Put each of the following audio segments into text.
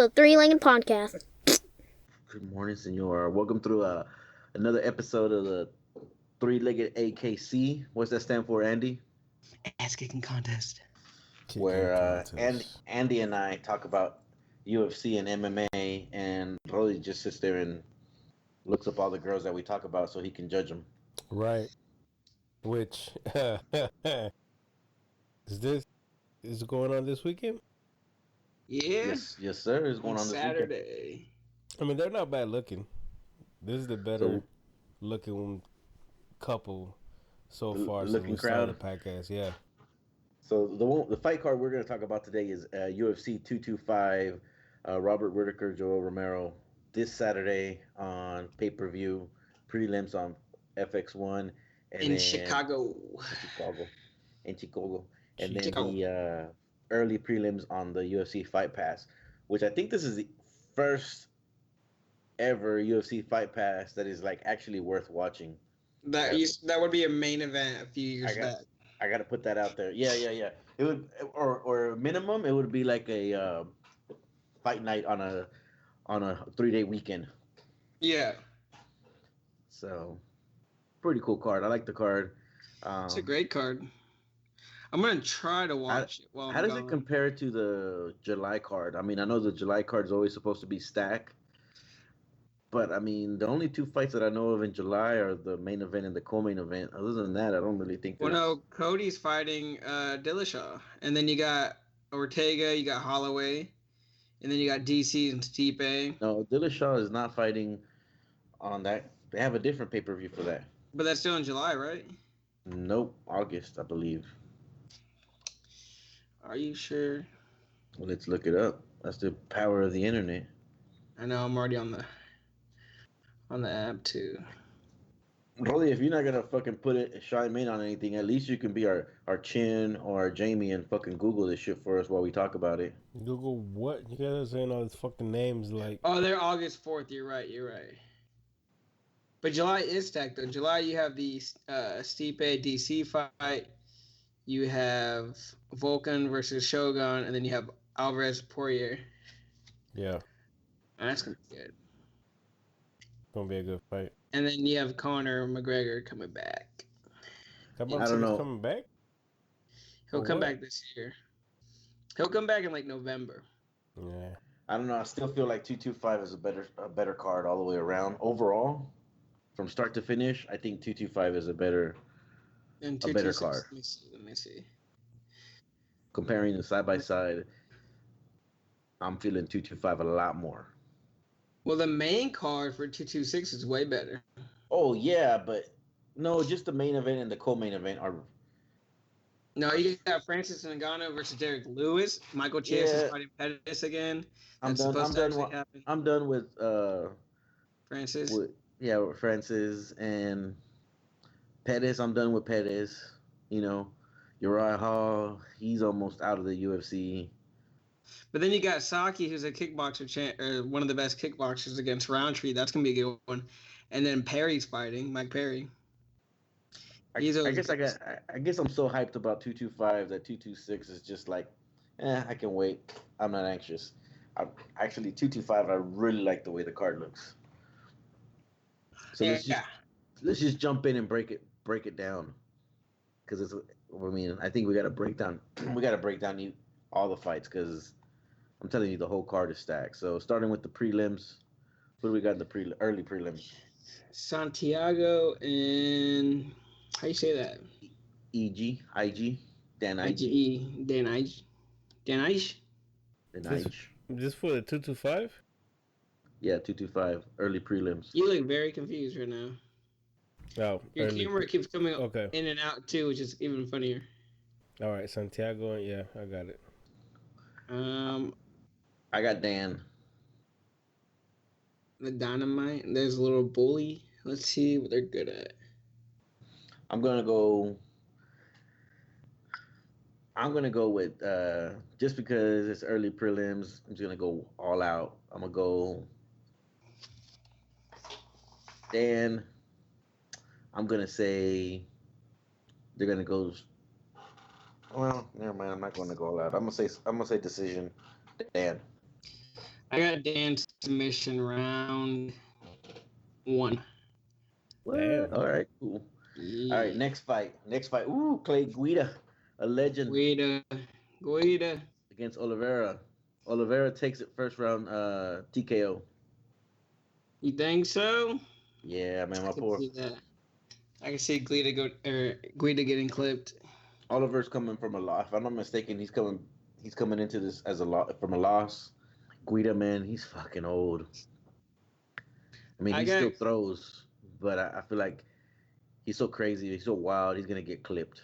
the Three-Legged Podcast. Good morning, senor. Welcome through another episode of the Three-Legged AKC. What's that stand for, Andy? Ass kicking contest. Where Andy and I talk about UFC and MMA, and Rodi just sits there and looks up all the girls that we talk about so he can judge them. Right. Which is going on this weekend? Yeah. Yes, sir. It's going on this Saturday. weekend. I mean, they're not bad looking. This is the better looking couple so far. Looking crowd. The podcast, yeah. So the fight card we're going to talk about today is UFC 225. Robert Whitaker, Joel Romero. This Saturday on pay-per-view, prelims on FX1. And in Chicago. And then the early prelims on the UFC Fight Pass, which I think this is the first ever UFC Fight Pass that is like actually worth watching. That would be a main event a few years back. I got to put that out there. Yeah. It would, or minimum, it would be like a fight night on a 3-day weekend. Yeah. So, pretty cool card. I like the card. It's a great card. I'm gonna try to watch it. How does it compare to the July card? I mean, I know the July card is always supposed to be stacked, but I mean, the only two fights that I know of in July are the main event and the co-main event. Other than that, I don't really think. Well, no, Cody's fighting Dillashaw, and then you got Ortega, you got Holloway, and then you got DC and Stipe. No, Dillashaw is not fighting on that. They have a different pay-per-view for that. But that's still in July, right? Nope, August, I believe. Are you sure? Well, let's look it up. That's the power of the internet. I know, I'm already on the app too. Rolly, if you're not gonna fucking put it shine in on anything, at least you can be our Chin or our Jamie and fucking Google this shit for us while we talk about it. Google what? You guys are saying all these fucking names like. Oh, they're August 4th. You're right. But July is stacked though. July you have the Stipe DC fight. You have Volkan versus Shogun, and then you have Alvarez Poirier. Yeah. That's gonna be good. Gonna be a good fight. And then you have Conor McGregor coming back. I don't know. Coming back? He'll come back this year. He'll come back in like November. Yeah. I don't know. I still feel like 225 is a better card all the way around. Overall, from start to finish, I think 225 is a better card. Let me see. Comparing the side by side, I'm feeling 225 a lot more. Well, the main card for 226 is way better. Oh yeah, but no, just the main event and the co-main event are. No, you got Francis Ngannou versus Derek Lewis. Michael Chance is fighting Pettis again. I'm done with Francis. With Francis and Pettis. I'm done with Pettis. You know, Uriah Hall. He's almost out of the UFC. But then you got Saki, who's a kickboxer, one of the best kickboxers against Roundtree. That's gonna be a good one. And then Perry's fighting Mike Perry. I guess I'm so hyped about 225 that 226 is just like, I can wait. I'm not anxious. Actually 225, I really like the way the card looks. So let's just jump in and break it down, because I think we got to break down all the fights, because I'm telling you the whole card is stacked. So starting with the prelims, what do we got in the early prelims? Santiago and how you say that? IG, Dan Ige. Dan Ige. Just for the 225? Yeah, 225 early prelims. You look very confused right now. Oh, your camera keeps coming in and out too, which is even funnier. All right, Santiago. Yeah, I got it. I got Dan. The Dynamite. There's a little bully. Let's see what they're good at. I'm gonna go with just because it's early prelims. I'm just gonna go all out. I'm gonna go Dan. I'm gonna say they're gonna go. Well, never mind. I'm not gonna go all out. I'm gonna say decision. Dan. I got Dan's submission round 1. What? Damn. All right, cool. Yeah. All right, next fight. Ooh, Clay Guida, a legend, Guida. against Oliveira. Oliveira takes it first round TKO. You think so? Yeah, man, my I can poor see that. I can see Guida getting clipped. Oliver's coming from a loss. If I'm not mistaken, he's coming into this as a lot from a loss. Guida, man, he's fucking old. I mean, I he got still throws, but I feel like he's so crazy, he's so wild, he's gonna get clipped.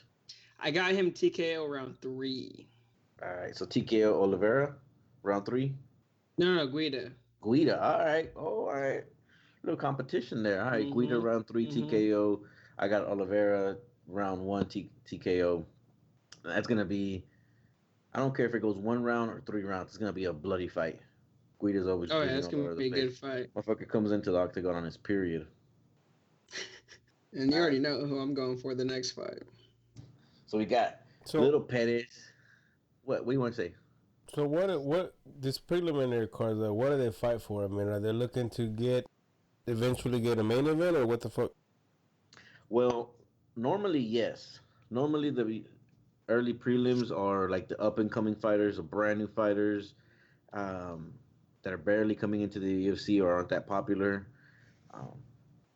I got him TKO round 3. All right, so TKO Oliveira, round 3. No, Guida. Guida, all right, all right, little competition there. All right, Guida Mhm. round 3 Mhm. TKO. I got Oliveira round 1 TKO. That's gonna be. I don't care if it goes 1 round or 3 rounds. It's gonna be a bloody fight. Guida's always Oh yeah, bleeding it's all gonna over the be a place. good fight. Motherfucker comes into the octagon on his period. And you All right, already know who I'm going for the next fight. so we got So Little Pettis. What do you want to say? so what this preliminary cards are? What do they fight for? I mean, are they looking to eventually get a main event, or what the fuck? Well, normally yes. Normally the early prelims are like the up and coming fighters or brand new fighters um, that are barely coming into the UFC or aren't that popular. Um,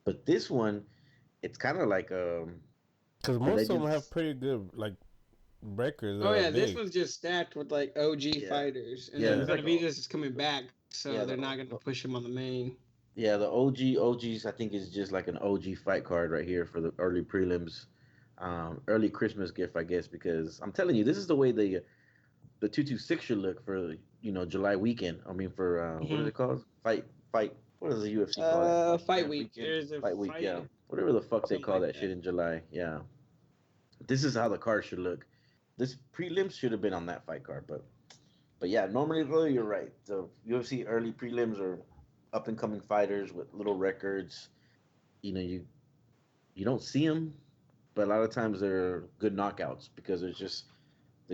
but this one, it's kind of like Because the most of them have legends. pretty good like records that Oh are yeah, this big. one's just stacked with like OG Yeah, fighters, and yeah. then It's like Benavidez is coming back, so yeah they're not gonna push him on the main. yeah the OGs. I think is just like an OG fight card right here for the early prelims. Early Christmas gift, I guess, because I'm telling you, this is the way the 226 should look for July weekend. I mean for what is Hmm it called? Fight. What does the UFC call that? Fight Fight week. weekend. There's a Fight week. Yeah. fight, Whatever the fuck they something call like that shit that. in July. Yeah. This is how the card should look. This prelims should have been on that fight card, but yeah, normally though you're right. The UFC early prelims are up and coming fighters with little records. You know you don't see them, but a lot of times they're good knockouts because they're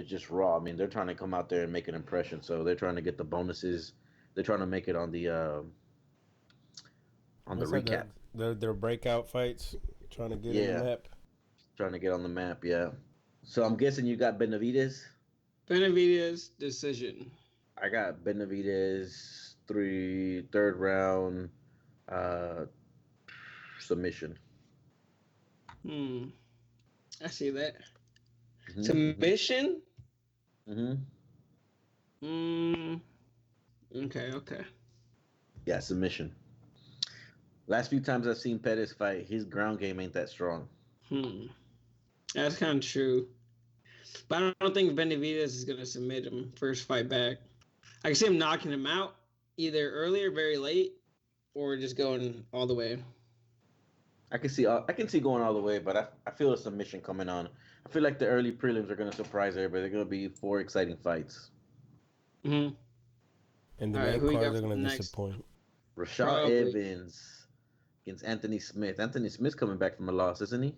just raw. I mean, they're trying to come out there and make an impression, so they're trying to get the bonuses. They're trying to make it on the What's that? recap. Their breakout fights, trying to get in the Yeah, map. trying to get on the map. Yeah. So I'm guessing you got Benavidez. Benavidez decision. I got Benavidez third round uh, submission. Hmm. I see that. Mm-hmm, Submission. mm-hmm. Hmm. Okay. Yeah, submission. Last few times I've seen Pettis fight, his ground game ain't that strong. Hmm. That's kind of true. But I don't think Benavidez is gonna submit him first fight back. I can see him knocking him out either early or very late, or just going all the way. I can see going all the way, but I feel a submission coming on. I feel like the early prelims are gonna surprise everybody. They're gonna be 4 exciting fights. Mm-hmm. And the All right, main who you cards got are for the gonna next? disappoint. Rashad Probably. Evans against Anthony Smith. Anthony Smith's coming back from a loss, isn't he?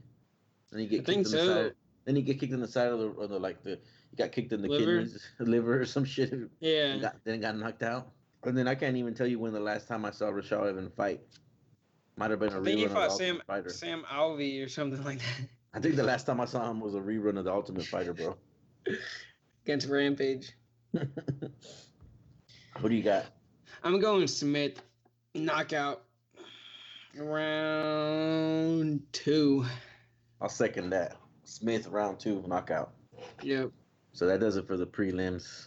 Then he I get kicked think in the side. so. Then he get kicked in the side of the like the he got kicked in the Liver. kidneys, liver or some shit, and Yeah. got knocked out. And then I can't even tell you when the last time I saw Rashad Evans fight. Might have been a I think he rerun of the fought Ultimate Fighter. Sam Alvey or something like I think the last time I saw him was a rerun of the Ultimate Fighter, bro. that against Rampage. What do you got? I'm going Smith knockout round 2. I'll second that. Smith round 2 knockout. Yep. So that does it for the prelims.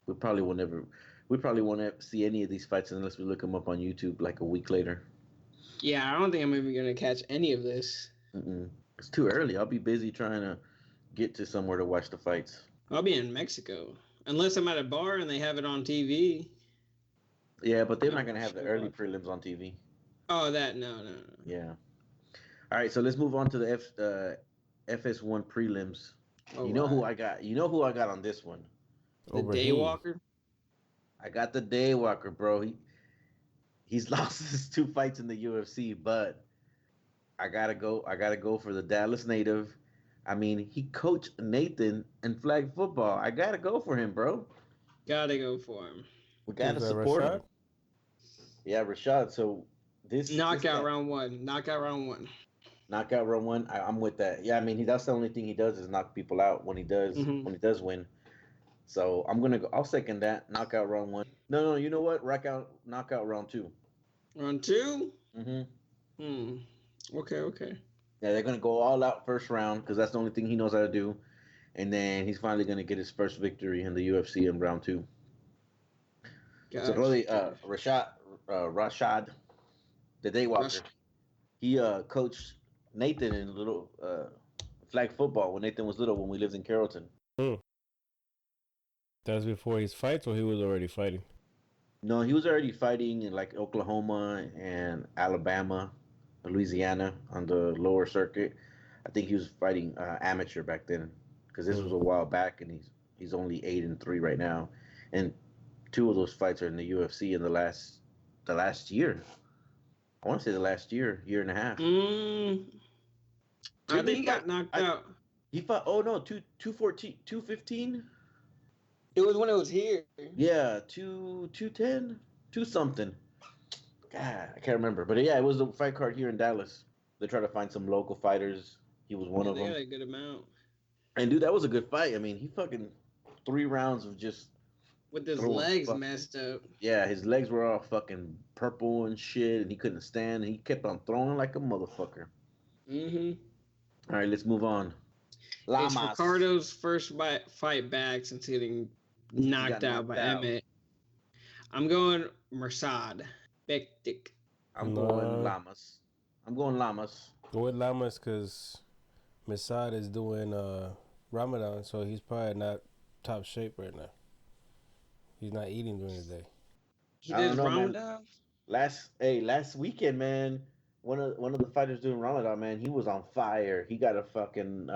We probably will never. We probably won't see any of these fights unless we look them up on YouTube like a week later. Yeah, I don't think I'm even gonna catch any of this. Mm-mm. It's too early. I'll be busy trying to get to somewhere to watch the fights. I'll be in Mexico unless I'm at a bar and they have it on TV. Yeah, but they're I'll not gonna have the sure early watch. prelims on TV. Oh, that no. Yeah. All right, so let's move on to the FS1 prelims. All You know who right. I got? You know who I got on this one? The Overheem. Daywalker. I got the Daywalker, bro. He's lost his 2 fights in the UFC, but I gotta go. I gotta go for the Dallas native. I mean, he coached Nathan in flag football. I gotta go for him, bro. Gotta go for him. We gotta Who's that, support Rashad? him. Yeah, Rashad. So this Knockout guy, round one. Knockout round one. knockout run one. I'm with that. Yeah, I mean that's the only thing he does is knock people out when he does Mm-hmm. win. So I'm gonna go. I'll second that. Knockout round one. No, you know what? Knockout round two. Round two. Hmm. Hmm. Okay. Yeah, they're gonna go all out first round because that's the only thing he knows how to do. And then he's finally gonna get his first victory in the UFC in round two. So Gotcha. really, Rashad, the Daywalker, Rush. he coached Nathan in little flag football when Nathan was little when we lived in Carrollton. Hmm. That's before his fights, or he was already fighting. No, he was already fighting in like Oklahoma and Alabama, Louisiana on the lower circuit. I think he was fighting amateur back then because this was Hmm. a while back, and he's only 8-3 right now, and two of those fights are in the UFC in the last year. I want to say the last year and a half. Mm, I Didn't he think he fight? got knocked out. He fought. Oh no, 214, 215. It was when it was here. Yeah, 210, two something. God, I can't remember, but yeah, it was the fight card here in Dallas. They try to find some local fighters. He was one Yeah, of they got them. a good amount. And dude, that was a good fight. I mean, he fucking 3 rounds of just With his throwing legs fuck. messed up. Yeah, his legs were all fucking purple and shit, and he couldn't stand. And he kept on throwing like a motherfucker. Mm-hmm. All right, let's move on. It's Lamas. Ricardo's first fight back since getting He got knocked out knocked by out. Emmett. I'm going Mersad. Bektik. I'm going Nah, Lamas. I'm going Lamas. go with Lamas because Masad is doing Ramadan, so he's probably not top shape right now. He's not eating during the day. He I don't does know, man. Ramadan? Last weekend, man, one of the fighters doing Ramadan, man, he was on fire. He got a fucking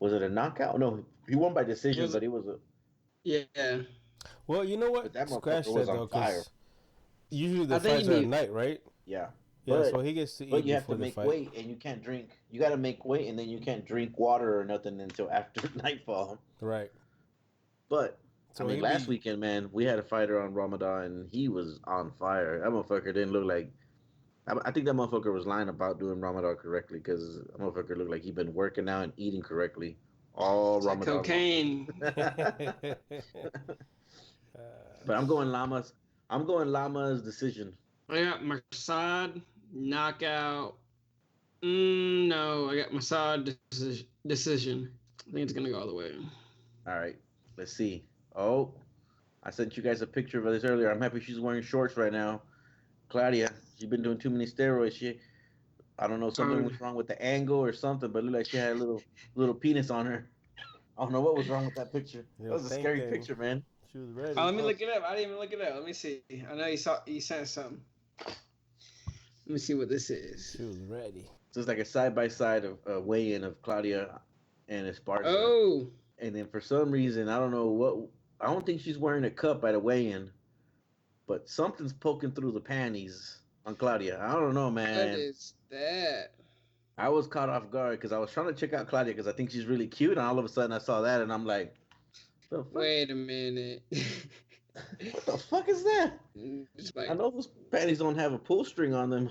was it a knockout? No, he won by decision, Was but it? it was a Yeah. Well, you know but what? that Scratch motherfucker was that on though, fire. because usually I the think he fights are at need. night, right? Yeah, Yeah, so he gets to but eat you have to before the make fight. weight and you can't drink. You got to make weight and then you can't drink water or nothing until after nightfall. Right. But I So mean, he last be weekend, man, we had a fighter on Ramadan and he was on fire. That motherfucker didn't look like I think that motherfucker was lying about doing Ramadan correctly because that motherfucker looked like he'd been working out and eating correctly all It's like Ramadan long. cocaine. But I'm going Llamas. I'm going Llamas decision. I got Mersad knockout. No, I got Mersad decision. I think it's gonna go all the way. All right, let's see. Oh, I sent you guys a picture of this earlier. I'm happy she's wearing shorts right now. Claudia, she's been doing too many steroids. I don't know, something Oh, was wrong with the angle or something, but it looked like she had a little penis on her. I don't know what was wrong with that picture. That Yo, was a scary thinking picture, man. she was oh, ready. let me Oh, look it up. I didn't even look it up. Let me see. I know you sent something. Let me see what this is. She was ready. so it's like a side by side of weigh-in of Claudia and Esparza. Oh, And then for some reason, I don't know what. I don't think she's wearing a cup at a weigh-in, but something's poking through the panties on Claudia. I don't know, what man. is that? I was caught off guard because I was trying to check out Claudia because I think she's really cute, and all of a sudden I saw that, and I'm like, "The fuck? Wait a minute. What the fuck is that?" Just I like, know those panties don't have a pull string on them,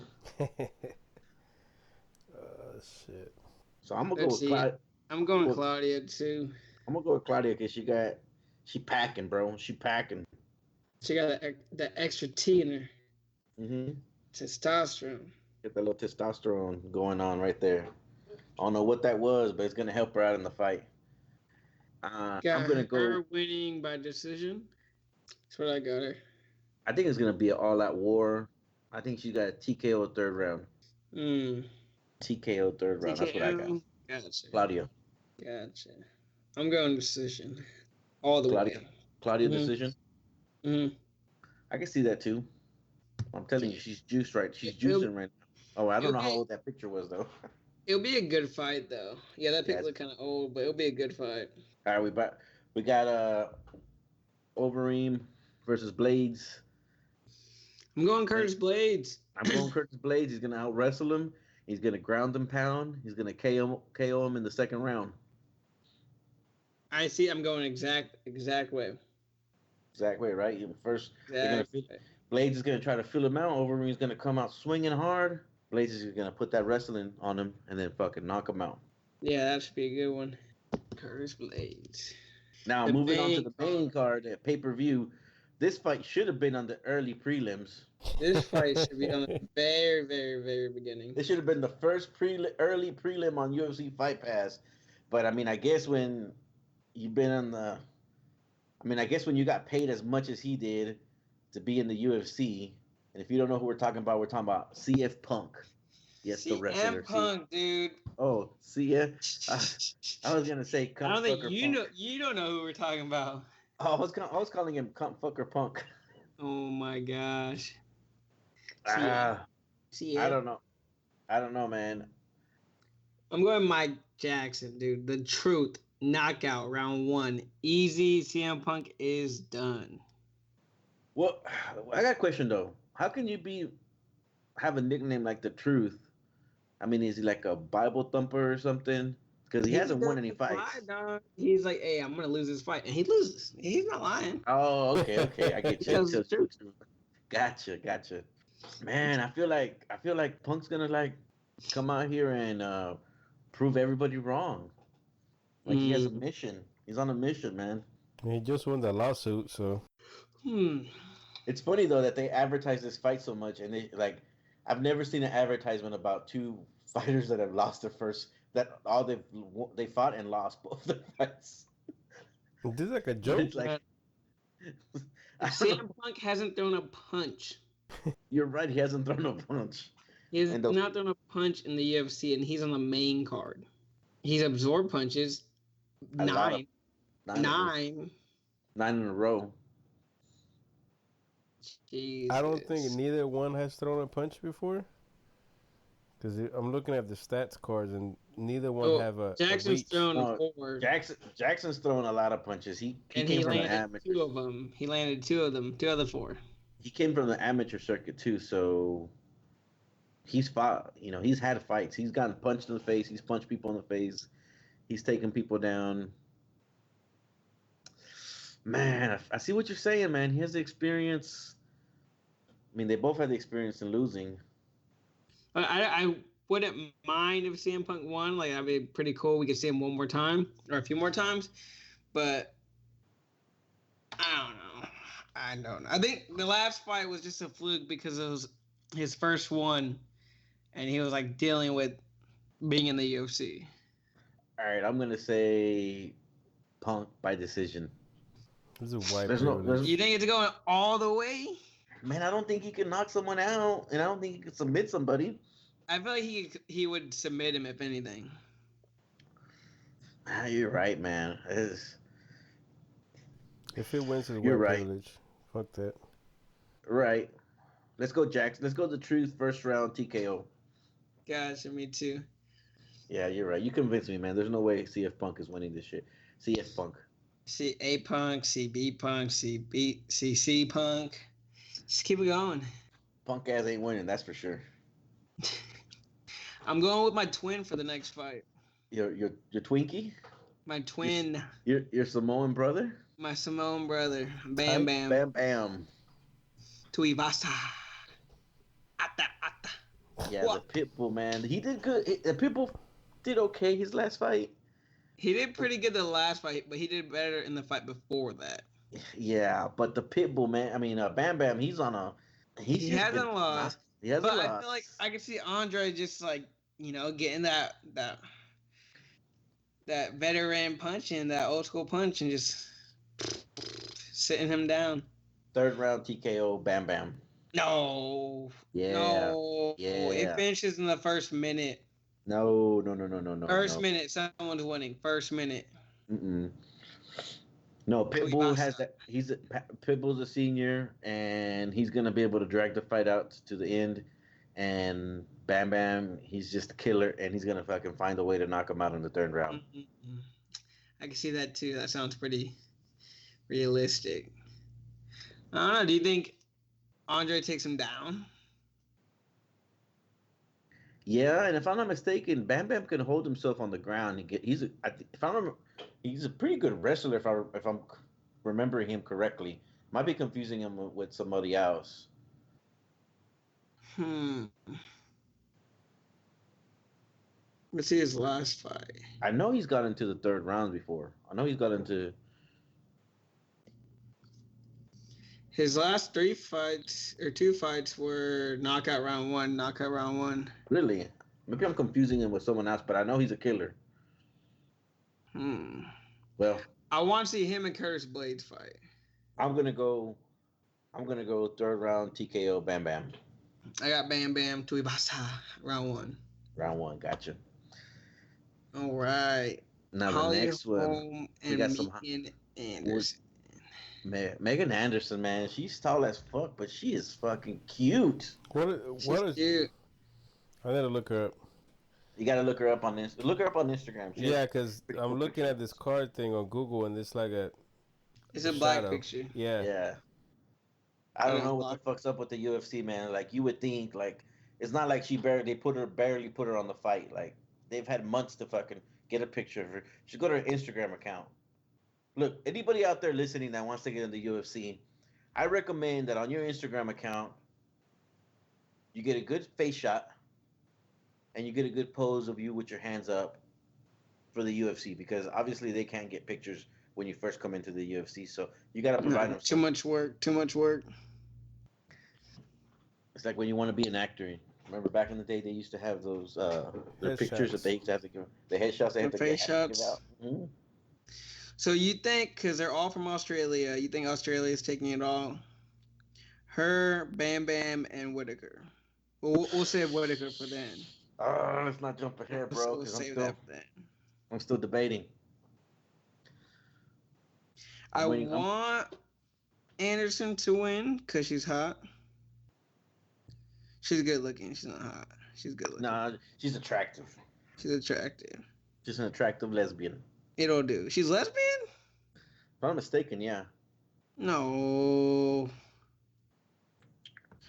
Shit. so I'm gonna go let's with see. Claudia. I'm going Claudia too. I'm gonna go with Claudia because she packing, bro. She packing. She got that extra T in her. Mm-hmm. Testosterone. Get that little testosterone going on right there. I don't know what that was, but it's gonna help her out in the fight. I'm Got gonna her go. winning by decision. That's what I got her. I think it's gonna be an all-out war. I think she's got a TKO third round. Mm. TKO third round. That's what I got. TKO. Gotcha. Claudia. Gotcha. I'm going decision. All the Claudia. way. Claudia Mm-hmm. decision. Mm-hmm. I can see that too. I'm telling you, she's juiced right. She's It'll, juicing right now. Oh, I don't it'll know how be old that picture was though. it'll be a good fight though. Yeah, that pick Yes. looked kind of old, but it'll be a good fight. All right, we got Overeem versus Blades. I'm going Curtis Blades. I'm going Curtis Blades. He's gonna out wrestle him. He's gonna ground and pound. He's gonna KO him in the second round. I see. I'm going exact way. exact way, right? First, they're gonna Exactly. Blades is gonna try to fill him out. Wolverine's gonna come out swinging hard. Blades is gonna put that wrestling on him and then fucking knock him out. Yeah, that should be a good one. Curtis Blades. Now The moving on to main the main card at pay per view. This fight should have been on the early prelims. This fight should be on the very, very, very beginning. This should have been the first early prelim on UFC Fight Pass. But I mean, I guess when you've been on the, I mean, I guess when you got paid as much as he did to be in the UFC, and if you don't know who we're talking about CF Punk. Yes, the wrestler. CM Punk, dude. Oh, CF. I was gonna say. I don't think you know. You don't know who we're talking about. Oh, I was calling him cunt fucker punk. Oh my gosh. I CM. I don't know, man. I'm going Mike Jackson, dude. The truth. Knockout round 1. Easy. CM Punk is done. Well, I got a question though. How can you have a nickname like the Truth? I mean, is he like a Bible thumper or something? Because he hasn't won any fights. He's like, hey, I'm gonna lose this fight, and he loses. He's not lying. Oh, okay, I get you. True. Gotcha. Man, I feel like Punk's gonna like come out here and prove everybody wrong. Like he has a mission. He's on a mission, man. He just won the lawsuit, so. It's funny though that they advertise this fight so much, and I've never seen an advertisement about two fighters that have lost their first. That all they fought and lost both their fights. This is like a joke. It's like, CM Punk hasn't thrown a punch. You're right. He hasn't thrown a punch. He has not thrown a punch in the UFC, and he's on the main card. He's absorbed punches. 9 in a row. Jesus. I don't think neither one has thrown a punch before. Because I'm looking at the stats cards, and neither one have a Jackson's reach. thrown 4. Jackson's thrown a lot of punches. He came from the amateur. 2 of them. He landed 2 of them. 2 of the 4. He came from the amateur circuit too, so he's fought. He's had fights. He's gotten punched in the face. He's punched people in the face. He's taken people down. Man, I see what you're saying, man. He has the experience. I mean, they both had the experience in losing. I wouldn't mind if CM Punk won. Like, that'd be pretty cool. We could see him one more time or a few more times. But I don't know. I think the last fight was just a fluke because it was his first one, and he was like dealing with being in the UFC. All right, I'm gonna say Punk by decision. This is a white. You think it's going all the way? Man, I don't think he can knock someone out, and I don't think he can submit somebody. I feel like he would submit him if anything. You're right, man. If it wins, it's you're right. Privilege. Fuck that. Right. Let's go, Jackson. Let's go the Truth first round TKO. Gotcha, me too. Yeah, you're right. You convinced me, man. There's no way CF Punk is winning this shit. CF Punk. CA Punk, CB Punk, CC Punk. Just keep it going. Punk ass ain't winning, that's for sure. I'm going with my twin for the next fight. Your Twinkie? My twin. Your Samoan brother? My Samoan brother. Bam Bam. Bam Bam. Tuivasa. Ata. Yeah, what? The Pitbull, man. He did good. The Pitbull did okay his last fight. He did pretty good the last fight, but he did better in the fight before that. Yeah, but the Pitbull, man. I mean, Bam Bam. He hasn't lost. He hasn't lost. I feel like I can see Andre just like getting that veteran punch and that old school punch and just sitting him down. Third round TKO. Bam Bam. No. Yeah. No. Yeah. It finishes in the first minute. No. First minute, someone's winning. First minute. No, Pitbull has that. Pitbull's a senior, and he's gonna be able to drag the fight out to the end. And Bam Bam, he's just a killer, and he's gonna fucking find a way to knock him out in the third round. I can see that too. That sounds pretty realistic. I don't know. Do you think Andre takes him down? Yeah, and if I'm not mistaken, Bam Bam can hold himself on the ground. He's a pretty good wrestler if I'm remembering him correctly. Might be confusing him with somebody else. Let's see his last fight. I know he's got into the third round before. I know he's got into. His last 3 fights or 2 fights were knockout round 1, knockout round 1. Really? Maybe I'm confusing him with someone else, but I know he's a killer. Well, I want to see him and Curtis Blades fight. I'm gonna go third round TKO Bam Bam. I got Bam Bam Tuivasa round 1. Round 1, gotcha. All right. Now Holly the next one, Holm and Megan Anderson. Megan Anderson, man, she's tall as fuck, but she is fucking cute. What is cute. I need to look her up. You gotta look her up on this. Look her up on Instagram. Yeah, because I'm looking at this card thing on Google, and it's like it's a black picture. Yeah. I don't know what the fuck's up with the UFC, man. Like, you would think, like, it's not like they barely put her on the fight. Like, they've had months to fucking get a picture of her. She go to her Instagram account. Look, anybody out there listening that wants to get in the UFC, I recommend that on your Instagram account, you get a good face shot and you get a good pose of you with your hands up for the UFC, because obviously they can't get pictures when you first come into the UFC. So you got to provide them. Too much work. It's like when you want to be an actor. Remember back in the day, they used to have those their pictures that they used to have to give. The headshots they have to face shots. Give out. Mm-hmm. So you think, because they're all from Australia, you think Australia is taking it all? Her, Bam Bam, and Whitaker. We'll save Whitaker for then. Let's not jump ahead, bro. We'll save that for then. I'm still debating. I want Anderson to win because she's hot. She's good looking. She's not hot. She's good looking. Nah, she's attractive. She's attractive. Just an attractive lesbian. It'll do. She's lesbian? If I'm not mistaken, yeah. No.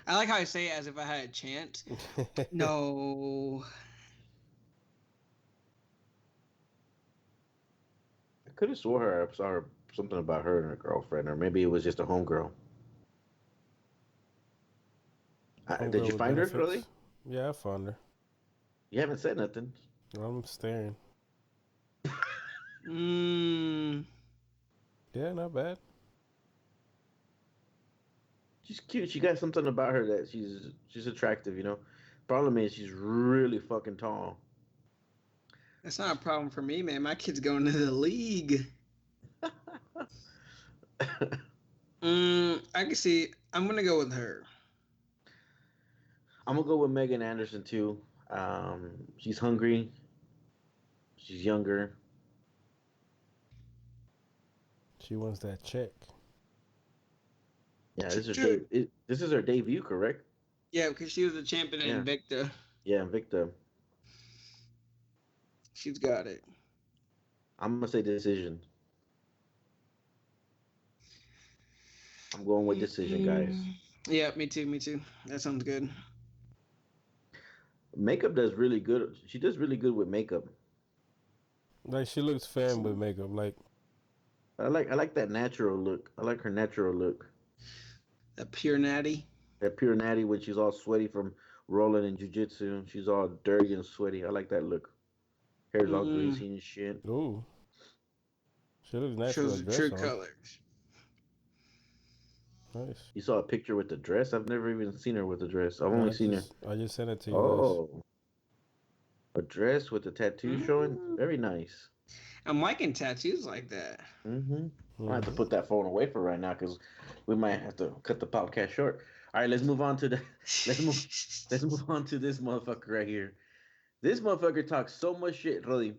I like how I say it as if I had a chance. No. I could have swore I saw something about her and her girlfriend, or maybe it was just a homegirl. Did you find her, really? Yeah, I found her. You haven't said nothing. I'm staring. Yeah, not bad. She's cute. She got something about her that she's attractive, you know. Problem is she's really fucking tall. That's not a problem for me, man. My kid's going to the league. I can see. I'm gonna go with her. I'm gonna go with Megan Anderson too. She's hungry. She's younger. She wants that check. Yeah, this is her debut, correct? Yeah, because she was a champion in Invicta. Yeah, Invicta. She's got it. I'm gonna say decision. I'm going with decision, guys. Yeah, me too. That sounds good. Makeup does really good. She does really good with makeup. Like, she looks fine with makeup. Like, I like that natural look. I like her natural look. That pure natty. That pure natty when she's all sweaty from rolling in jiu-jitsu. She's all dirty and sweaty. I like that look. Hair's all greasy and shit. Ooh. She looks nice. Shows the true colors. Nice. You saw a picture with the dress? I've never even seen her with the dress. I've only seen her. I just sent it to you. Oh. A dress with the tattoo showing? Very nice. I'm liking tattoos like that. I have to put that phone away for right now because we might have to cut the podcast short. All right, let's move on to let's move on to this motherfucker right here. This motherfucker talks so much shit, really.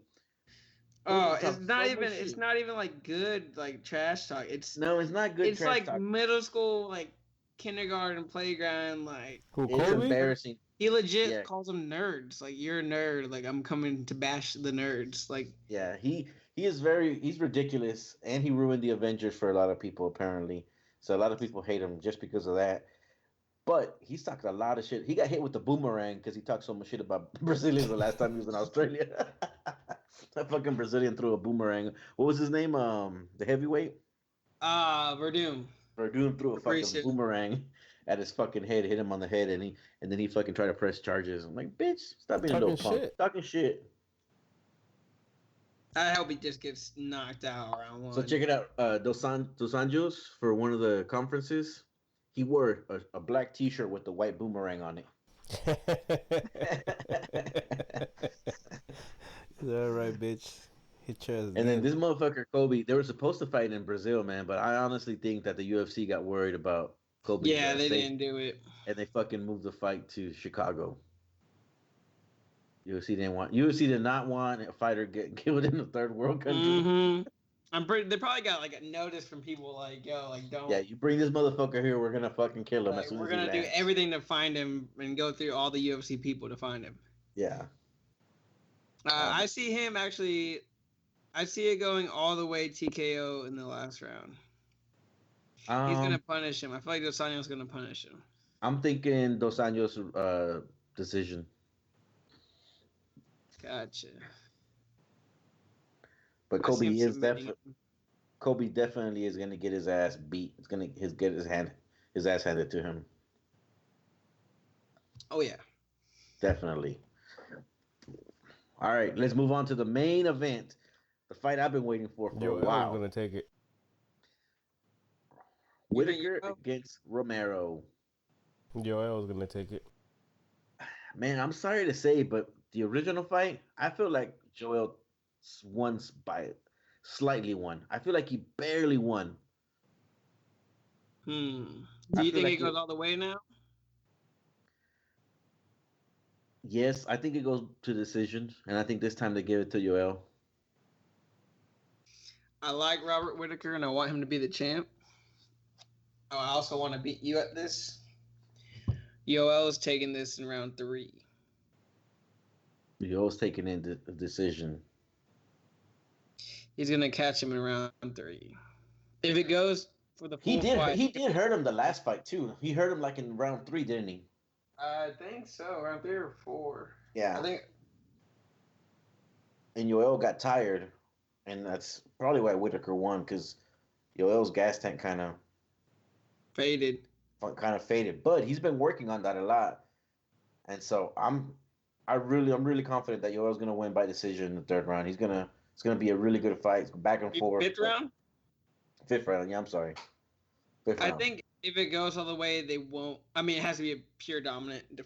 Oh, it's not even like good like trash talk. It's not good. It's trash like talk. Middle school, like kindergarten playground, like it's embarrassing. He legit calls them nerds. Like, you're a nerd. Like, I'm coming to bash the nerds. Like, yeah, he's ridiculous, and he ruined the Avengers for a lot of people apparently. So a lot of people hate him just because of that. But he's talking a lot of shit. He got hit with the boomerang because he talked so much shit about Brazilians the last time he was in Australia. That fucking Brazilian threw a boomerang. What was his name? The heavyweight? Verdum. Verdun threw a fucking Appreciate it. boomerang at his fucking head, hit him on the head, and then he fucking tried to press charges. I'm like, bitch, stop being a little Talking punk. shit. Talking shit. I hope he just gets knocked out round one. So check it out. Dos Anjos, for one of the conferences, he wore a black T-shirt with the white boomerang on it. All right, bitch. Hit your ass And then again. this motherfucker Kobe, they were supposed to fight in Brazil, man, but I honestly think that the UFC got worried about Kobe's Yeah, they safety, didn't do it. and they fucking moved the fight to Chicago. UFC did not want a fighter getting killed in a third world country. Mm-hmm. They probably got like a notice from people like, yo, like don't. Yeah, you bring this motherfucker here, we're gonna fucking kill him as Like, soon we're as he gonna do lands. everything to find him and go through all the UFC people to find him. Yeah. I see him actually. I see it going all the way TKO in the last round. He's gonna punish him. I feel like Dos Anjos gonna punish him. I'm thinking Dos Anjos decision. Gotcha. But I see him Kobe is submitting definitely him. Kobe definitely is gonna get his ass beat. It's gonna get his ass handed to him. Oh yeah. Definitely. All right, let's move on to the main event. The fight I've been waiting for Yo, a I was while. gonna take it. Whitaker against Romero. Yo, I was gonna take it. Man, I'm sorry to say, but the original fight, I feel like Joel won slightly won. I feel like he barely won. Do I you feel think like it goes all the way now? Yes, I think it goes to decisions, and I think this time they give it to Yoel. I like Robert Whitaker, and I want him to be the champ. Oh, I also want to beat you at this. Yoel is taking this in round 3. Yoel's taking in the decision. He's gonna catch him in round 3. If it goes for the full fight, He did hurt him the last fight too. He hurt him like in round 3, didn't he? I think so. Round 3 or 4. Yeah. I think. And Yoel got tired, and that's probably why Whitaker won, because Yoel's gas tank kind of Faded. But he's been working on that a lot, and so I'm really confident that Yoel's gonna win by decision in the 3rd round. It's gonna be a really good fight, back and forth. 5th round. 5th round. Yeah, I'm sorry. 5th round. I think if it goes all the way, they won't. I mean, it has to be a pure dominant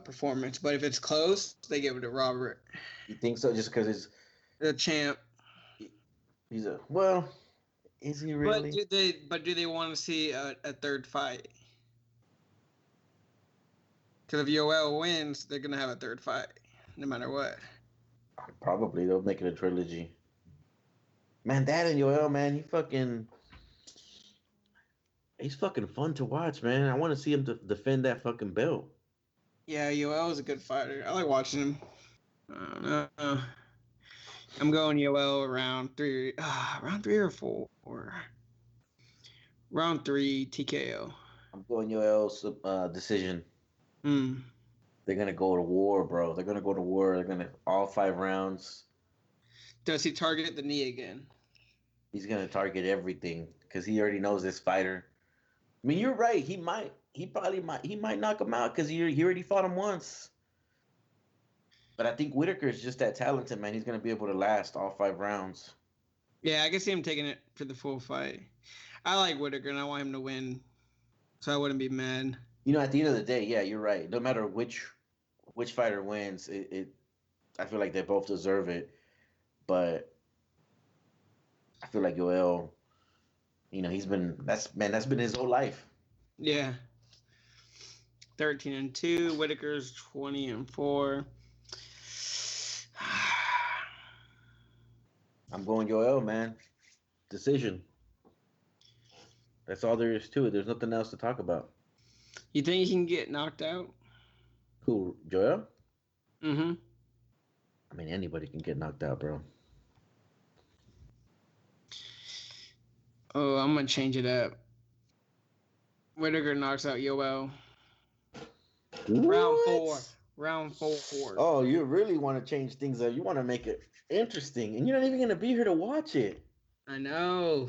performance. But if it's close, they give it to Robert. You think so? Just because he's the champ. He's a well. Is he really? But do they want to see a 3rd fight? Because if Yoel wins, they're gonna have a 3rd fight, no matter what. Probably they'll make it a trilogy. Man, that and Yoel, man, he's fucking fun to watch, man. I want to see him defend that fucking belt. Yeah, Yoel is a good fighter. I like watching him. I don't know. I'm going Yoel round 3. Round 3 or 4? Round 3 TKO. I'm going Yoel's decision. They're gonna go to war, bro. They're gonna go to war. They're gonna all 5 rounds. Does he target the knee again? He's gonna target everything because he already knows this fighter. I mean, you're right. He might knock him out because he already fought him once. But I think Whitaker is just that talented, man. He's gonna be able to last all 5 rounds. Yeah, I can see him taking it for the full fight. I like Whitaker and I want him to win, so I wouldn't be mad. You know, at the end of the day, yeah, you're right. No matter which fighter wins, I feel like they both deserve it. But I feel like Yoel, you know, that's been his whole life. Yeah. 13-2. Whitaker's 20-4. I'm going Yoel, man. Decision. That's all there is to it. There's nothing else to talk about. You think he can get knocked out? Who, Joel? Mm-hmm. I mean, anybody can get knocked out, bro. Oh, I'm going to change it up. Whitaker knocks out Yoel. Round 4. Oh, you really want to change things up. You want to make it interesting. And you're not even going to be here to watch it. I know.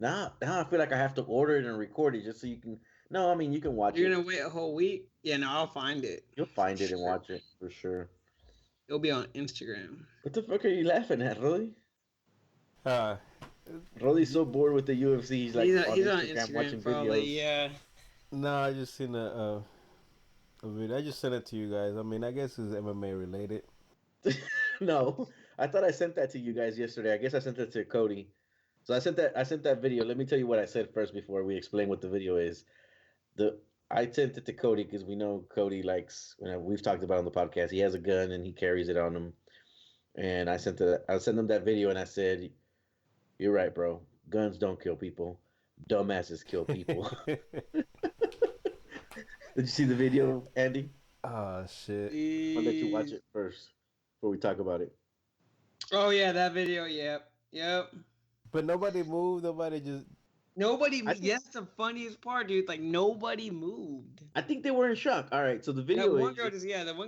Now I feel like I have to order it and record it just so you can. No, I mean you can watch You're it. gonna wait a whole week? Yeah, no, I'll find it You'll for find it and sure. watch it for sure. It'll be on Instagram. What the fuck are you laughing at, Rolly? Uh, Rolly's so bored with the UFC. He's like on He's on Instagram Instagram watching probably. videos. Yeah. no, I just seen a video. I just sent it to you guys. I mean, I guess it's MMA related. No, I thought I sent that to you guys yesterday. I guess I sent it to Cody. So I sent that video. Let me tell you what I said first before we explain what the video is. The I sent it to Cody because we know Cody likes. We've talked about it on the podcast. He has a gun and he carries it on him. And I sent him that video and I said, "You're right, bro. Guns don't kill people. Dumbasses kill people." Did you see the video, Andy? Oh shit! I'll let you watch it first before we talk about it. Oh yeah, that video. Yep. Yep. But nobody moved. Nobody just. Nobody. I think That's the funniest part, dude. Like nobody moved. I think they were in shock. All right, so the video is The one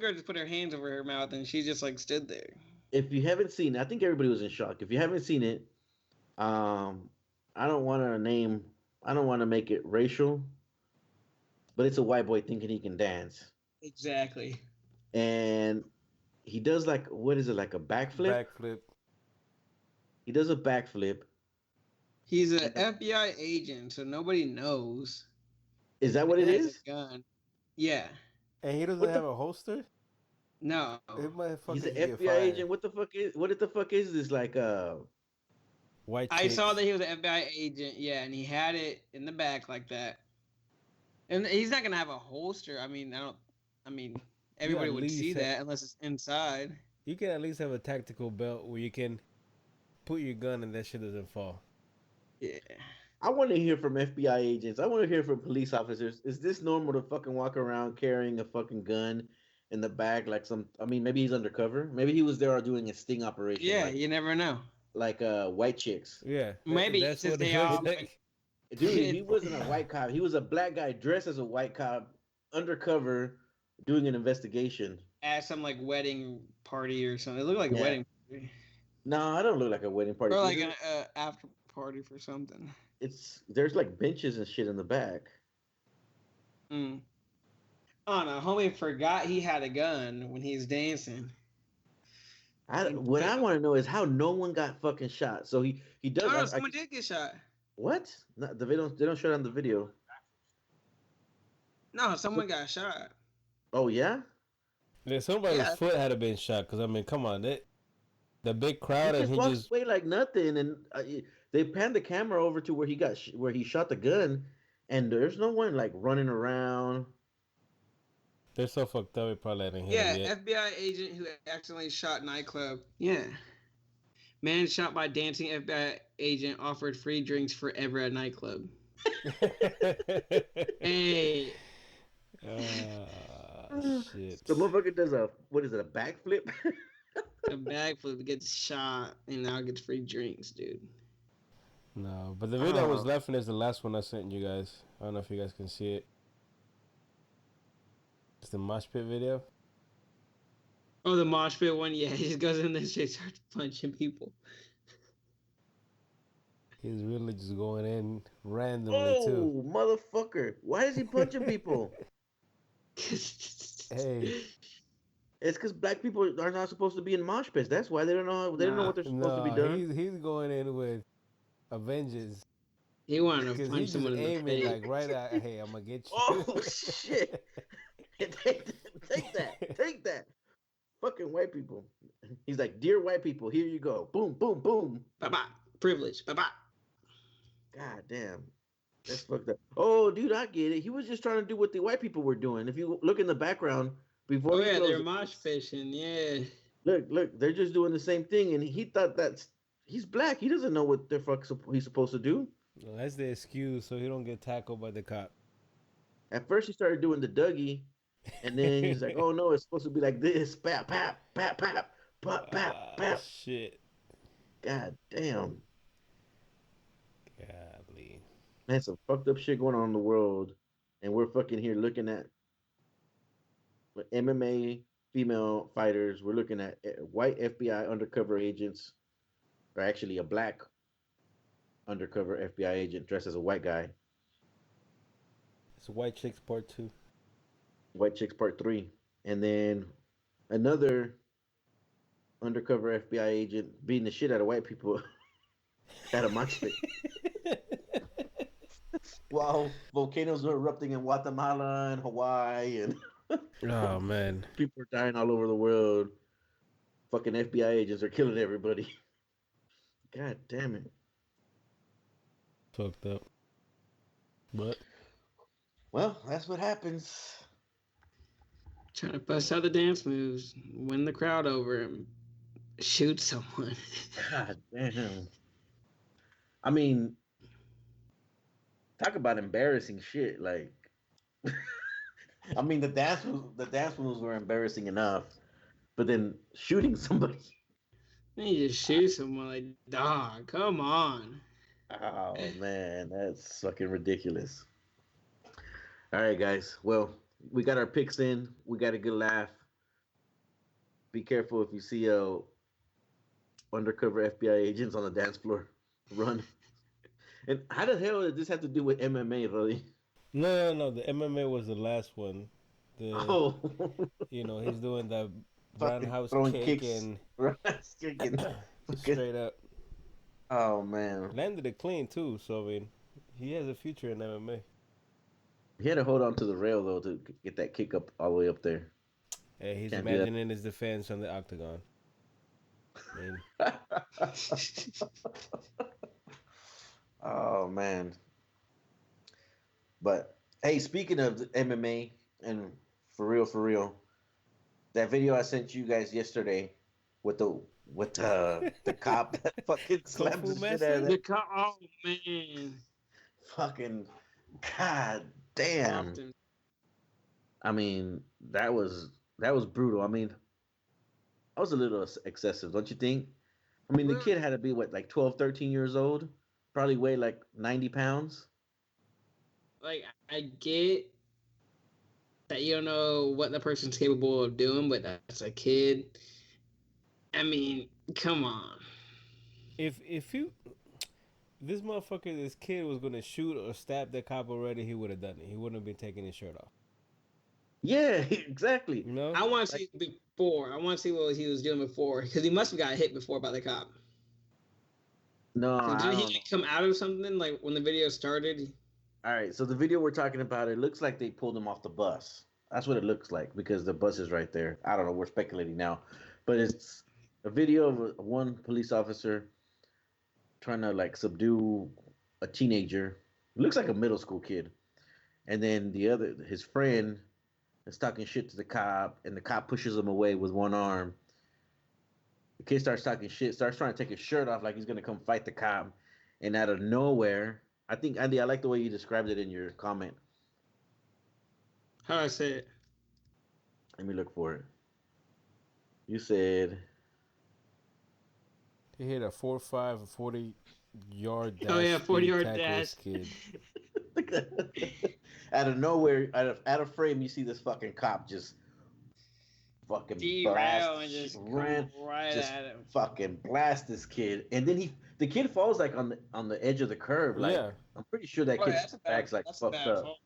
girl just put her hands over her mouth and she just like stood there. if you haven't seen it, I think everybody was in shock. If you haven't seen it, um, I don't want to name, I don't want to make it racial, but it's a white boy thinking he can dance, Exactly. and he does like what is it like a backflip? Backflip. He does a backflip. He's an And FBI agent, so nobody knows. is that what He it has a is? gun. Yeah. And he doesn't What have the? a holster. No. It He's an motherfucker get FBI fired. agent. What the fuck is? What the fuck is this like? White I saw chicks. that he was an FBI agent, yeah, and he had it in the back like that. And he's not gonna have a holster. I mean You everybody at would see least that unless it's inside. you can at least have a tactical belt where you can put your gun and that shit doesn't fall. Yeah. I want to hear from FBI agents. I want to hear from police officers. Is this normal to fucking walk around carrying a fucking gun in the bag like some? I mean, maybe he's undercover. Maybe he was there doing a sting operation, Yeah, you never know. like white chicks. Yeah, Maybe that's since what it they looks all like. Dude, he wasn't a white cop. He was a black guy dressed as a white cop, undercover, doing an investigation. at some like wedding party or something. It looked like a Yeah. wedding party. No, I don't look like a wedding party Or because like an after party for something. it's there's like benches and shit in the back. Mm. Oh no, homie forgot he had a gun when he's dancing. What I want to know is how no one got fucking shot. So he does. Oh no, someone did get shot. What? No, they don't show it on the video. No, someone got shot. Oh yeah. Yeah, somebody's Yeah. foot had to been shot because I mean, come on, the big He crowd and just he walks just away like nothing, and they pan the camera over to where where he shot the gun, and there's no one like running around. they're so fucked up. They probably hadn't hit Yeah, him yet. FBI agent who accidentally shot nightclub. Yeah. Man shot by dancing FBI agent offered free drinks forever at nightclub. Hey. Shit. The motherfucker does a what is it, a backflip? A backflip gets shot and now gets free drinks, dude. No, but the video I was laughing is the last one I sent you guys. I don't know if you guys can see it. It's the mosh pit video. Oh, the mosh pit one? Yeah, he just goes in there and starts punching people. He's really just going in randomly too. Oh, motherfucker! Why is he punching people? Hey. It's because black people are not supposed to be in mosh pits. That's why they don't know. They don't know what they're supposed to be doing. He's going in with a vengeance. He wanted to Because punch he's just someone in the aiming face. like right at, hey, I'm gonna get you. Oh shit! Take that! Fucking white people. He's like, dear white people, here you go. Boom, boom, boom. Bye bye. Privilege. Bye bye. God damn. That's fucked up. Oh, dude, I get it. He was just trying to do what the white people were doing. If you look in the background before Oh he yeah, throws they're it, mosh fishing. Yeah. look, they're just doing the same thing, and he thought he's black. He doesn't know what the fuck he's supposed to do. Well, that's the excuse so he don't get tackled by the cop. At first, he started doing the Dougie, and then he's like, "Oh no, it's supposed to be like this." Pap, pap, pap, pap, pap, pap, pap. Shit. God damn. Godly. Man, some fucked up shit going on in the world, and we're fucking here looking at MMA female fighters. We're looking at white FBI undercover agents, or actually a black undercover FBI agent dressed as a white guy. It's White Chicks Part 2. White Chicks Part 3. And then another undercover FBI agent beating the shit out of white people at a mosh pit. While volcanoes are erupting in Guatemala and Hawaii and Oh man, people are dying all over the world. Fucking FBI agents are killing everybody. God damn it. fucked up. But Well, that's what happens. Trying to bust out the dance moves, win the crowd over, and shoot someone. God damn. I mean, talk about embarrassing shit. Like, I mean, the dance moves were embarrassing enough, but then shooting somebody. Then you just shoot someone like, dog, come on. Oh man, that's fucking ridiculous. All right, guys. Well, we got our picks in. We got a good laugh. Be careful if you see undercover FBI agents on the dance floor. Run. And how the hell does this have to do with MMA, really? no. The MMA was the last one. The Oh, he's doing the fucking roundhouse throwing kick kicks, and kicking. straight up Oh man, landed it clean too. So I mean, he has a future in MMA. he had to hold on to the rail though to get that kick up all the way up there. Hey, he's Can't do imagining his defense on the octagon. I mean, that. Oh man. But hey, speaking of MMA and for real, that video I sent you guys yesterday with the cop that fucking Kung slams Fu the shit out of Master. that Oh man, fucking god damn. often. I mean, that was brutal. I mean, I was a little excessive, don't you think? I mean, the Well, kid had to be what, like 12, 13 years old, probably weighed like 90 pounds. like I get that you don't know what the person's capable of doing, but that's a kid. I mean, come on. If you this motherfucker, this kid was gonna shoot or stab that cop already, he would have done it. He wouldn't have been taking his shirt off. Yeah, exactly. You know? I want to Like, see before. I want to see what he was doing before, because he must have got hit before by the cop. no, Because I didn't he don't know. like, come out of something like when the video started? All right, so the video we're talking about, it looks like they pulled him off the bus. That's what it looks like because the bus is right there. I don't know. We're speculating now, but it's a video of one police officer trying to like subdue a teenager. It looks like a middle school kid, and then his friend, is talking shit to the cop, and the cop pushes him away with one arm. The kid starts talking shit, starts trying to take his shirt off like he's gonna come fight the cop, and out of nowhere, I think Andy, I like the way you described it in your comment. How do I say it? Let me look for it. You said, He hit a 4.5, a 40-yard Oh dash yeah, 40 speed yard tackle dash. this kid. out of nowhere, out of frame, you see this fucking cop just fucking blast, Derail and just ran, come right just at him. fucking blast this kid, and then the kid falls like on the edge of the curb. Like Yeah. I'm pretty sure that Boy, kid's back's like that's a fucked bad up. fall.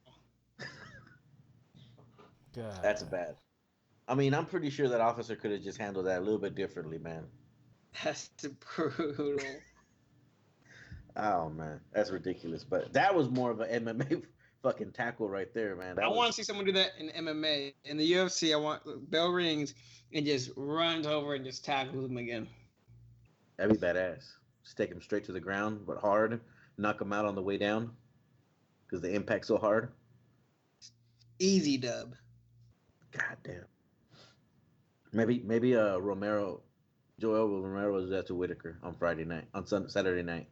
That's God. bad. I mean, I'm pretty sure that officer could have just handled that a little bit differently, man. That's brutal. Oh man, that's ridiculous. But that was more of an MMA fucking tackle right there, man. I That want to was see someone do that in MMA. In the UFC, I want bell rings and just runs over and just tackles him again. that'd be badass. Just take him straight to the ground, but hard. Knock him out on the way down because the impact's so hard. Easy dub. God damn. Maybe Joel Romero was that to Whitaker on Friday night, on Saturday night.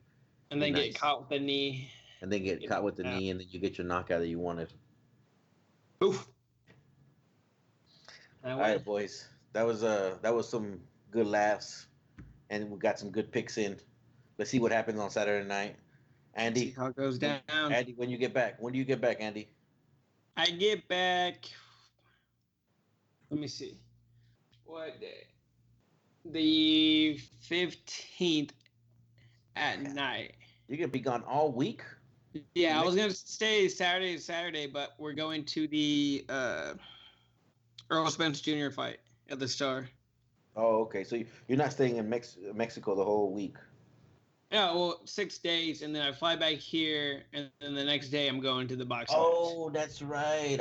And Be then get nice. caught with the knee. And then get caught with the knee, and then you get your knockout that you wanted. Oof. All right, boys. That was some good laughs, and we got some good picks in. Let's see what happens on Saturday night. See Andy, how it goes down. Andy, when you get back, when do you get back, Andy? I get back. Let me see. What day? The 15th at night. You're gonna be gone all week. Yeah, I was gonna stay Saturday to Saturday, but we're going to the Earl Spence Jr. fight at the Star. Oh, okay. So you're not staying in Mexico the whole week. Yeah, well, 6 days, and then I fly back here, and then the next day I'm going to the box. Oh, that's right.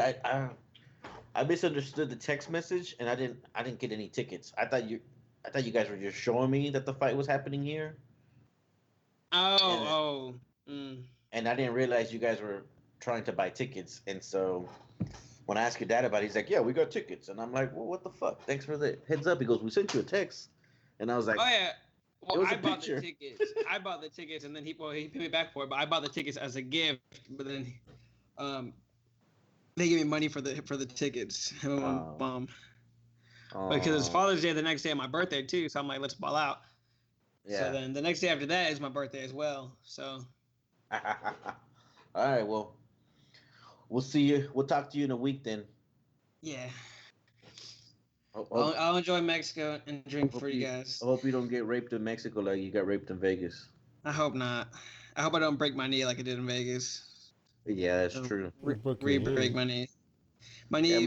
I misunderstood the text message, and I didn't get any tickets. I thought you guys were just showing me that the fight was happening here. And I didn't realize you guys were trying to buy tickets. And so when I asked your dad about it, he's like, "Yeah, we got tickets." And I'm like, "Well, what the fuck? Thanks for the heads up." He goes, "We sent you a text," and I was like, "Oh yeah." Well, I bought picture. the tickets. I bought the tickets, and then he paid me back for it. But I bought the tickets as a gift. But then, they gave me money for the tickets. Mom. Because it's Father's Day the next day of my birthday too, so I'm like, let's ball out. Yeah. So then the next day after that is my birthday as well. So. All right. Well, we'll see you. We'll talk to you in a week then. Yeah. I'll enjoy Mexico and drink for you guys. I hope you don't get raped in Mexico like you got raped in Vegas. I hope not. I hope I don't break my knee like I did in Vegas. Yeah, that's true. Break my knee. My knee.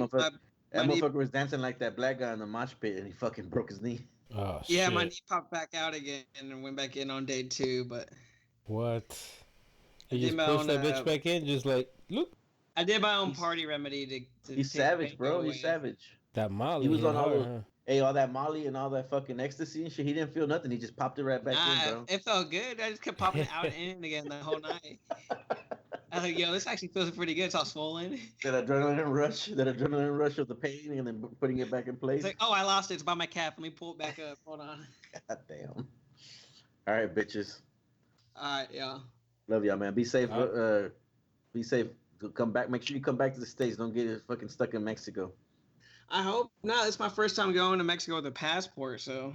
That motherfucker was dancing like that black guy in the mosh pit, and he fucking broke his knee. Oh, yeah, shit. My knee popped back out again and went back in on day 2. But what? You just pushed that bitch back in, just like look. I did my own party remedy to he's savage, bro. He's savage. That Molly. He was on all that Molly and all that fucking ecstasy and shit. He didn't feel nothing. He just popped it right back in, bro. It felt good. I just kept popping it out and in again the whole night. I was like, yo, this actually feels pretty good. It's all swollen. That adrenaline rush of the pain and then putting it back in place. It's like, oh, I lost it. It's by my calf. Let me pull it back up. Hold on. God damn. All right, bitches. All right, y'all. Love y'all, man. Be safe. Be safe. Come back. Make sure you come back to the States. Don't get fucking stuck in Mexico. I hope not. It's my first time going to Mexico with a passport, so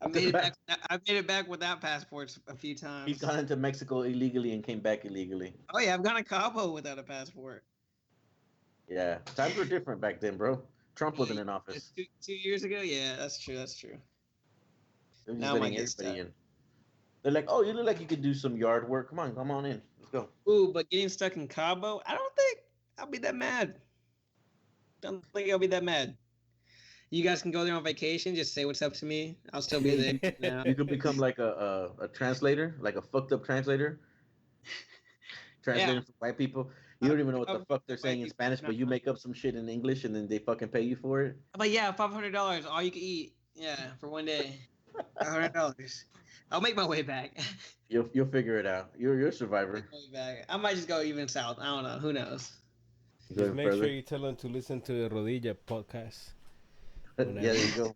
I made it back. I've made it back without passports a few times. He's gone into Mexico illegally and came back illegally. Oh yeah, I've gone to Cabo without a passport. Yeah, times were different back then, bro. Trump wasn't in office. 2 years ago? Yeah, that's true. That's true. Now I get everybody in. They're like, "Oh, you look like you could do some yard work. Come on in. Let's go." Ooh, but getting stuck in Cabo, I don't think I'll be that mad. Don't think I'll be that mad. You guys can go there on vacation. Just say what's up to me. I'll still be there. Now. You could become like a translator, like a fucked up translator. Translating for white people. You don't even know what the fuck they're saying in Spanish, but you make up some shit in English and then they fucking pay you for it. But yeah, $500, all you can eat. Yeah, for one day. $500. I'll make my way back. You'll figure it out. You're a survivor. I might just go even south. I don't know. Who knows? Just make sure you tell them to listen to the Rodilla podcast. Yeah, there you go.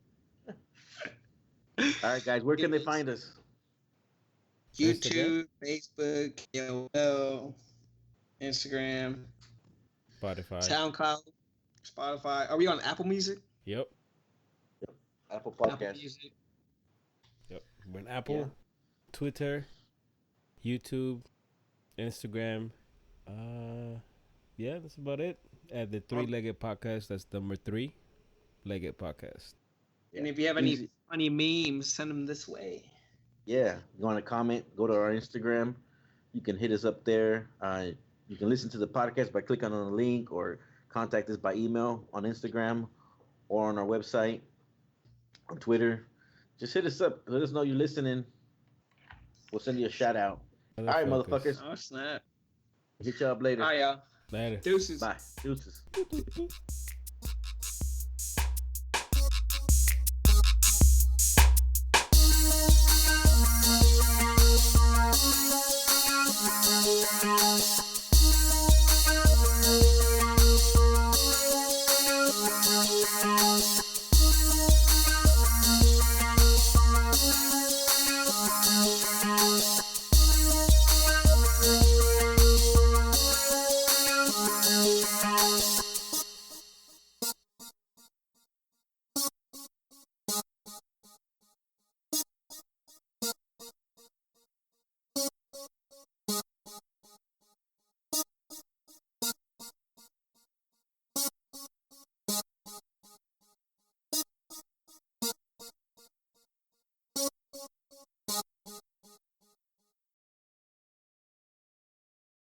All right, guys. Where can they find us? YouTube, Facebook, KOL, Instagram, Spotify, SoundCloud, Spotify. Are we on Apple Music? Yep. Apple Podcast. Apple Music. Yep. We're on Apple, Twitter, YouTube, Instagram. Yeah, that's about it. At the Three-Legged Podcast, that's number 3, Legged Podcast. And if you have any funny memes, send them this way. Yeah, you want to comment, go to our Instagram. You can hit us up there. You can listen to the podcast by clicking on the link or contact us by email on Instagram or on our website, on Twitter. Just hit us up. Let us know you're listening. We'll send you a shout out. All right, motherfuckers. Oh, snap. Hit you up later. All right, y'all. Later. Deuces. Bye. Deuces.